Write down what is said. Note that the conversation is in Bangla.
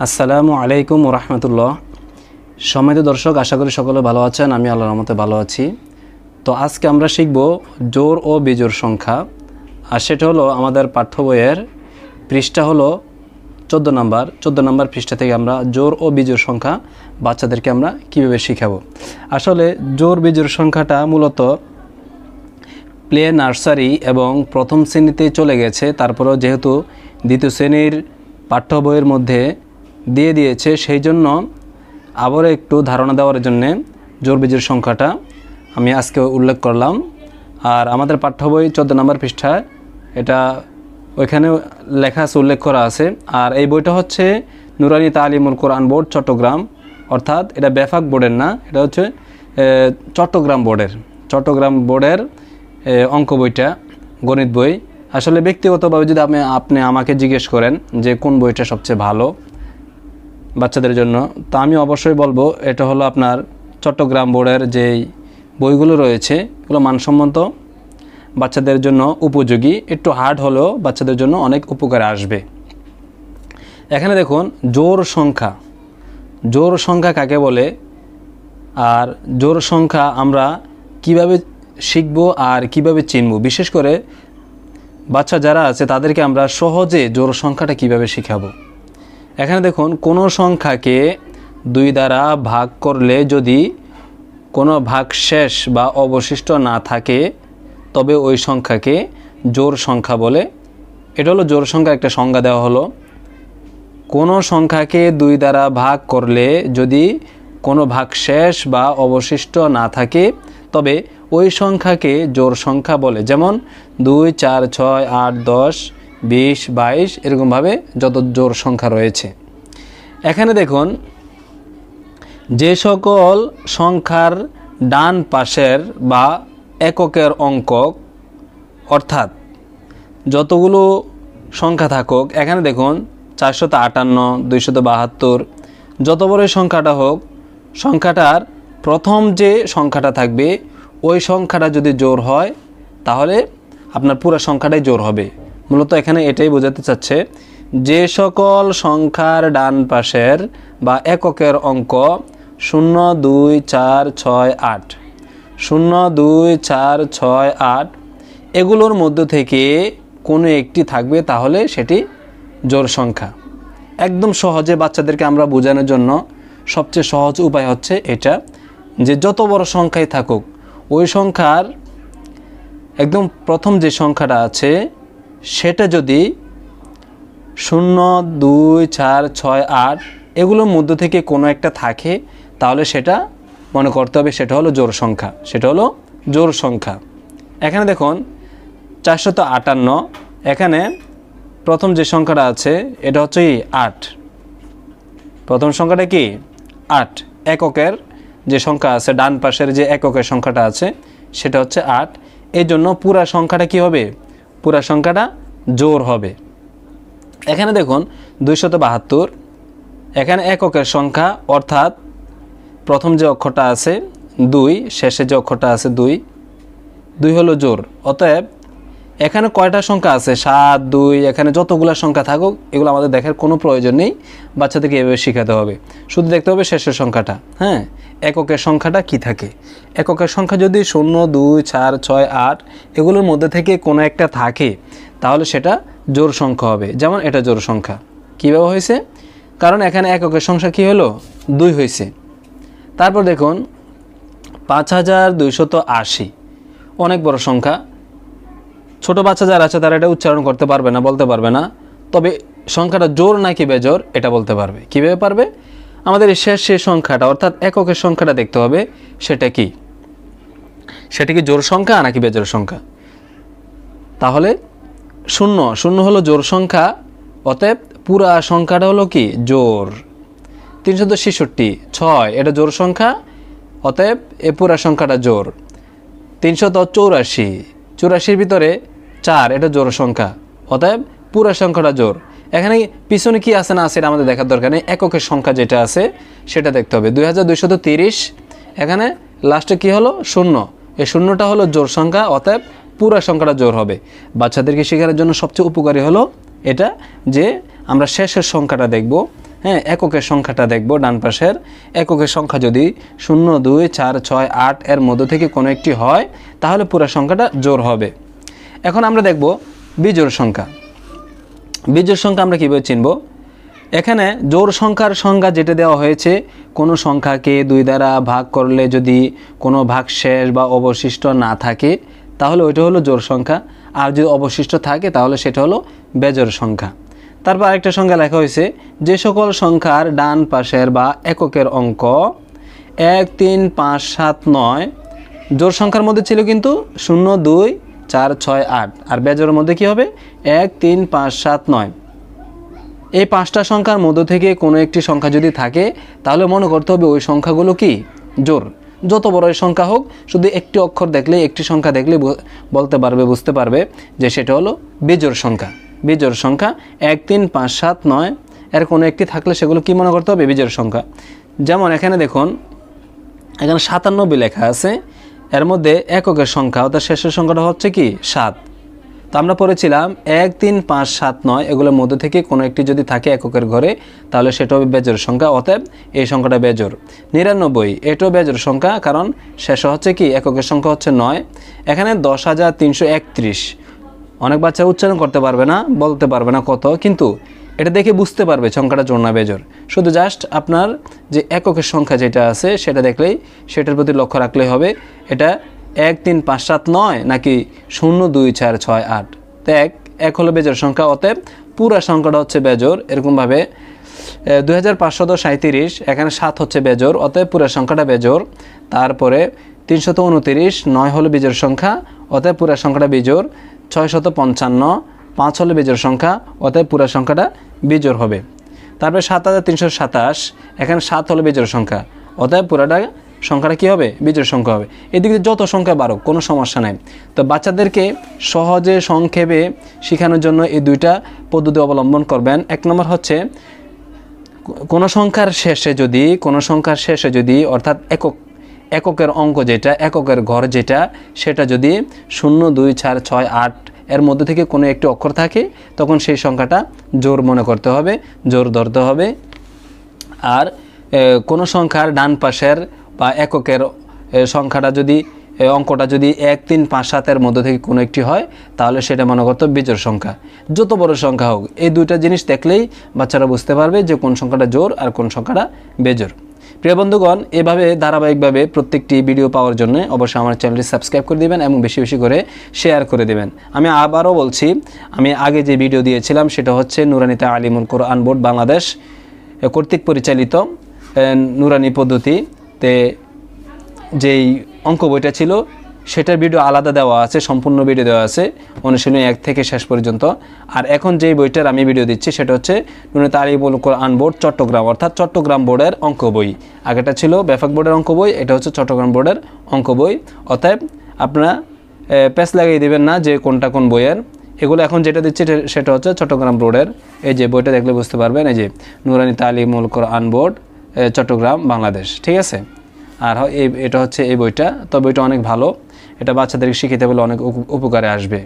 আসসালামু আলাইকুম রহমতুল্লাহ। সম্মানিত দর্শক, আশা করি সকলে ভালো আছেন। আমি আল্লাহর রহমতে ভালো আছি। তো আজকে আমরা শিখব জোড় ও বিজোড় সংখ্যা, আর সেটা হলো আমাদের পাঠ্য বইয়ের পৃষ্ঠা হলো 14 নম্বর পৃষ্ঠা থেকে আমরা জোড় ও বিজোড় সংখ্যা বাচ্চাদেরকে আমরা কীভাবে শিখাবো। আসলে জোড় বিজোড় সংখ্যাটা মূলত প্লে নার্সারি এবং প্রথম শ্রেণীতে চলে গেছে, তারপরেও যেহেতু দ্বিতীয় শ্রেণীর পাঠ্য বইয়ের মধ্যে দিয়ে দিয়েছে, সেই জন্য আবারও একটু ধারণা দেওয়ার জন্যে জোড় বিজোড় সংখ্যাটা আমি আজকে উল্লেখ করলাম। আর আমাদের পাঠ্য বই 14 নম্বর পৃষ্ঠায় এটা ওইখানে লেখা আছে, উল্লেখ করা আছে। আর এই বইটা হচ্ছে নুরানি তালিমুল কোরআন বোর্ড চট্টগ্রাম, অর্থাৎ এটা বেফাক বোর্ডের না, এটা হচ্ছে চট্টগ্রাম বোর্ডের অঙ্ক বইটা, গণিত বই। আসলে ব্যক্তিগতভাবে যদি আপনি আমাকে জিজ্ঞেস করেন যে কোন বইটা সবচেয়ে ভালো বাচ্চাদের জন্য, তা আমি অবশ্যই বলবো এটা হলো আপনার চট্টগ্রাম বোর্ডের যেই বইগুলো রয়েছে এগুলো মানসম্মত, বাচ্চাদের জন্য উপযোগী, একটু হার্ড হলেও বাচ্চাদের জন্য অনেক উপকারে আসবে। এখানে দেখুন জোড় সংখ্যা কাকে বলে, আর জোড় সংখ্যা আমরা কিভাবে শিখব আর কিভাবে চিনব, বিশেষ করে বাচ্চা যারা আছে তাদেরকে আমরা সহজে জোড় সংখ্যাটা কিভাবে শিখাবো। এখানে দেখুন কোনো সংখ্যাকে 2 দ্বারা ভাগ করলে যদি কোনো ভাগশেষ বা অবশিষ্ট না থাকে তবে ওই সংখ্যাকে জোড় সংখ্যা বলে। এটা হলো জোড় সংখ্যার একটা সংজ্ঞা দেওয়া হলো। কোনো সংখ্যাকে 2 দ্বারা ভাগ করলে যদি কোনো ভাগশেষ বা অবশিষ্ট না থাকে তবে ওই সংখ্যাকে জোড় সংখ্যা বলে। যেমন 2, 4, 6, 8, 10, 20, 22 এরকমভাবে যত জোড় সংখ্যা রয়েছে। এখানে দেখুন যে সকল সংখ্যার ডান পাশের বা এককের অঙ্ক, অর্থাৎ যতগুলো সংখ্যা থাকুক, এখানে দেখুন 458, 272, যত বড় সংখ্যাটা হোক, সংখ্যাটার প্রথম যে সংখ্যাটা থাকবে ওই সংখ্যাটা যদি জোড় হয় তাহলে আপনার পুরো সংখ্যাটাই জোড় হবে। মূলত এখানে এটাই বোঝাতে চাচ্ছে, যে সকল সংখ্যার ডান পাশের বা এককের অঙ্ক 0, 2, 4, 6, 8, 0, 2, 4, 6, 8 এগুলোর মধ্য থেকে কোনো একটি থাকবে তাহলে সেটি জোড় সংখ্যা। একদম সহজে বাচ্চাদেরকে আমরা বোঝানোর জন্য সবচেয়ে সহজ উপায় হচ্ছে এটা, যে যত বড় সংখ্যাই থাকুক ওই সংখ্যার একদম প্রথম যে সংখ্যাটা আছে সেটা যদি 0, 2, 4, 6, 8 এগুলোর মধ্য থেকে কোনো একটা থাকে তাহলে সেটা মনে করতে হবে সেটা হলো জোড় সংখ্যা। এখানে দেখুন 458, এখানে প্রথম যে সংখ্যাটা আছে এটা হচ্ছে 8। প্রথম সংখ্যাটা কি 8, এককের যে সংখ্যা আছে, ডান পাশের যে এককের সংখ্যাটা আছে সেটা হচ্ছে 8। এই জন্য পুরা সংখ্যাটা কি হবে, পুরা সংখ্যাটা জোড় হবে। এখানে দেখুন 272, এখানে এককের সংখ্যা, অর্থাৎ প্রথম যে অক্ষরটা আছে 2, শেষে যে অক্ষরটা আছে 2 হলো জোড়। অতএব এখানে কয়টা সংখ্যা আছে 7, 2, এখানে যতগুলো সংখ্যা থাকুক এগুলো আমাদের দেখার কোনো প্রয়োজন নেই, বাচ্চাদেরকে এভাবে শেখাতে হবে। শুধু দেখতে হবে শেষের সংখ্যাটা, হ্যাঁ, এককের সংখ্যাটা কি থাকে। এককের সংখ্যা যদি 0, 2, 4, 6, 8 এগুলোর মধ্যে থেকে কোনো একটা থাকে তাহলে সেটা জোড় সংখ্যা হবে। যেমন এটা জোড় সংখ্যা কীভাবে হয়েছে, কারণ এখানে এককের সংখ্যা কি হলো 2 হয়েছে। তারপর দেখুন 5280, অনেক বড় সংখ্যা। ছোট বাচ্চা যারা আছে তারা এটা উচ্চারণ করতে পারবে না, বলতে পারবে না, তবে সংখ্যাটা জোড় নাকি বেজোড় এটা বলতে পারবে। কীভাবে পারবে, আমাদের শেষ সংখ্যাটা অর্থাৎ এককের সংখ্যাটা দেখতে হবে সেটা কি জোড় সংখ্যা নাকি বেজোড় সংখ্যা। তাহলে 0 হলো জোড় সংখ্যা, অতএব পুরা সংখ্যাটা হলো কি জোড়। 366, 6 এটা জোড় সংখ্যা, অতএব এ পুরা সংখ্যাটা জোড়। 384, 84 ভিতরে 4 এটা জোড় সংখ্যা, অতএব পুরা সংখ্যাটা জোড়। এখানে পিছনে কি আছে না আছে এটা আমাদের দেখার দরকার নেই, এককের সংখ্যা যেটা আছে সেটা দেখতে হবে। 2230, এখানে লাস্টে কি হলো 0, এই 0টা হলো জোড় সংখ্যা, অতএব পুরা সংখ্যাটা জোড় হবে। বাচ্চাদেরকে শেখানোর জন্য সবচেয়ে উপকারী হলো এটা, যে আমরা শেষের সংখ্যাটা দেখব, হ্যাঁ, এককের সংখ্যাটা দেখব ডান পাশের এককের সংখ্যা যদি 0, 2, 4, 6, 8 এর মধ্য থেকে কোনো একটি হয় তাহলে পুরো সংখ্যাটা জোড় হবে। এখন আমরা দেখব বিজোড় সংখ্যা। বিজোড় সংখ্যা আমরা কীভাবে চিনব? এখানে জোড় সংখ্যার সংজ্ঞা যেটা দেওয়া হয়েছে, কোনো সংখ্যাকে 2 দ্বারা ভাগ করলে যদি কোনো ভাগশেষ বা অবশিষ্ট না থাকে তাহলে ওইটা হলো জোড় সংখ্যা, আর যদি অবশিষ্ট থাকে তাহলে সেটা হলো বেজোড় সংখ্যা। তারপর আরেকটা সংখ্যা লেখা হয়েছে, যে সকল সংখ্যার ডান পাশের বা এককের অঙ্ক 1, 3, 5, 7, 9 জোড় সংখ্যার মধ্যে ছিল কিন্তু 0, 2, 4, 6, 8, আর বেজোড়ের মধ্যে কি হবে 1, 3, 5, 7, 9। এই 5টা সংখ্যার মধ্য থেকে কোনো একটি সংখ্যা যদি থাকে তাহলে মনে করতে হবে ওই সংখ্যাগুলো কি জোড়। যত বড় সংখ্যা হোক, শুধু একটি অক্ষর দেখলে, একটি সংখ্যা দেখলে বলতে পারবে, বুঝতে পারবে যে সেটা হলো বিজোড় সংখ্যা। বিজোড় সংখ্যা 1, 3, 5, 7, 9 এর কোনো একটি থাকলে সেগুলো কি মনে করতে হবে বিজোড় সংখ্যা। যেমন এখানে দেখুন, এখানে 97 লেখা আছে, এর মধ্যে এককের সংখ্যা অর্থাৎ শেষের সংখ্যাটা হচ্ছে কি 7। তো আমরা পড়েছিলাম 1, 3, 5, 7, 9 এগুলোর মধ্যে থেকে কোনো একটি যদি থাকে এককের ঘরে তাহলে সেটা হবে বেজোড় সংখ্যা, অতএব এই সংখ্যাটা বেজোড়। 99 এটাও বেজোড় সংখ্যা, কারণ শেষে হচ্ছে কি এককের সংখ্যা হচ্ছে 9। এখানে 10,331, অনেক বাচ্চা উচ্চারণ করতে পারবে না, বলতে পারবে না কত, কিন্তু এটা দেখে বুঝতে পারবে সংখ্যাটা জোড় না বেজোড়। শুধু জাস্ট আপনার যে এককের সংখ্যা যেটা আছে সেটা দেখলেই, সেটার প্রতি লক্ষ্য রাখলেই হবে এটা 1, 3, 5, 7, 9 নাকি 0, 2, 4, 6, 8। তো এক হলো বেজোড় সংখ্যা, অতএব পুরা সংখ্যাটা হচ্ছে বেজোড়। এরকমভাবে 2537, এখানে 7 হচ্ছে বেজোড়, অতএব পুরা সংখ্যাটা বেজোড়। তারপরে 329, 9 হলো বিজোড় সংখ্যা, অতএব পুরা সংখ্যাটা বিজোড়। 655, 5 হলো বিজোড় সংখ্যা, অতএব পুরা সংখ্যাটা বিজোড় হবে। তারপরে 7327, এখানে 7 হলো বিজোড় সংখ্যা, অতএব পুরাটা সংখ্যাটা কী হবে বিজোড় সংখ্যা হবে। এদিকে যত সংখ্যা বাড়ুক কোনো সমস্যা নাই। তো বাচ্চাদেরকে সহজে সংক্ষেপে শেখানোর জন্য এই 2টা পদ্ধতি অবলম্বন করবেন। 1 নম্বর হচ্ছে, কোনো সংখ্যার শেষে যদি অর্থাৎ এককের অঙ্ক যেটা, এককের ঘর যেটা, সেটা যদি 0, 2, 4, 6, 8 এর মধ্যে থেকে কোনো একটি অক্ষর থাকে তখন সেই সংখ্যাটা জোড় মনে করতে হবে, জোড় ধরতে হবে। আর কোনো সংখ্যার ডান পাশের বা এককের সংখ্যাটা যদি, অঙ্কটা যদি 1, 3, 5, 7 এর মধ্যে থেকে কোনো একটি হয় তাহলে সেটা মনে করতে হবে বিজোড় সংখ্যা। যত বড় সংখ্যা হোক, এই 2টা জিনিস দেখলেই বাচ্চারা বুঝতে পারবে যে কোন সংখ্যাটা জোড় আর কোন সংখ্যাটা বেজোড়। প্রিয় বন্ধুগণ, এভাবে ধারাবাহিকভাবে প্রত্যেকটি ভিডিও পাওয়ার জন্য অবশ্যই আমার চ্যানেলটি সাবস্ক্রাইব করে দেবেন এবং বেশি বেশি করে শেয়ার করে দেবেন। আমি আবারও বলছি, আমি আগে যে ভিডিও দিয়েছিলাম সেটা হচ্ছে নুরানি তালিমুল কোরআন বোর্ড বাংলাদেশ কর্তৃক পরিচালিত নুরানি পদ্ধতিতে যেই অঙ্ক বইটা ছিল সেটার ভিডিও আলাদা দেওয়া আছে, সম্পূর্ণ ভিডিও দেওয়া আছে অনুশীলনী 1 থেকে শেষ পর্যন্ত। আর এখন যেই বইটার আমি ভিডিও দিচ্ছি সেটা হচ্ছে নুরানি তালিমুল কোরআন বোর্ড চট্টগ্রাম, অর্থাৎ চট্টগ্রাম বোর্ডের অঙ্ক বই। আগেটা ছিল ব্যাপক বোর্ডের অঙ্ক বই, এটা হচ্ছে চট্টগ্রাম বোর্ডের অঙ্ক বই। অতএব আপনারা প্যাচ লাগিয়ে দেবেন না যে কোনটা কোন বইয়ের। এগুলো এখন যেটা দিচ্ছে সেটা হচ্ছে চট্টগ্রাম বোর্ডের। এই যে বইটা দেখলে বুঝতে পারবেন, এই যে নুরানি তালিমুল কোরআন বোর্ড চট্টগ্রাম বাংলাদেশ, ঠিক আছে। আর এটা হচ্ছে এই বইটা। তো বইটা অনেক ভালো, এটা বাচ্চাদেরকে শিখিতে বলে অনেক উপকারে আসবে।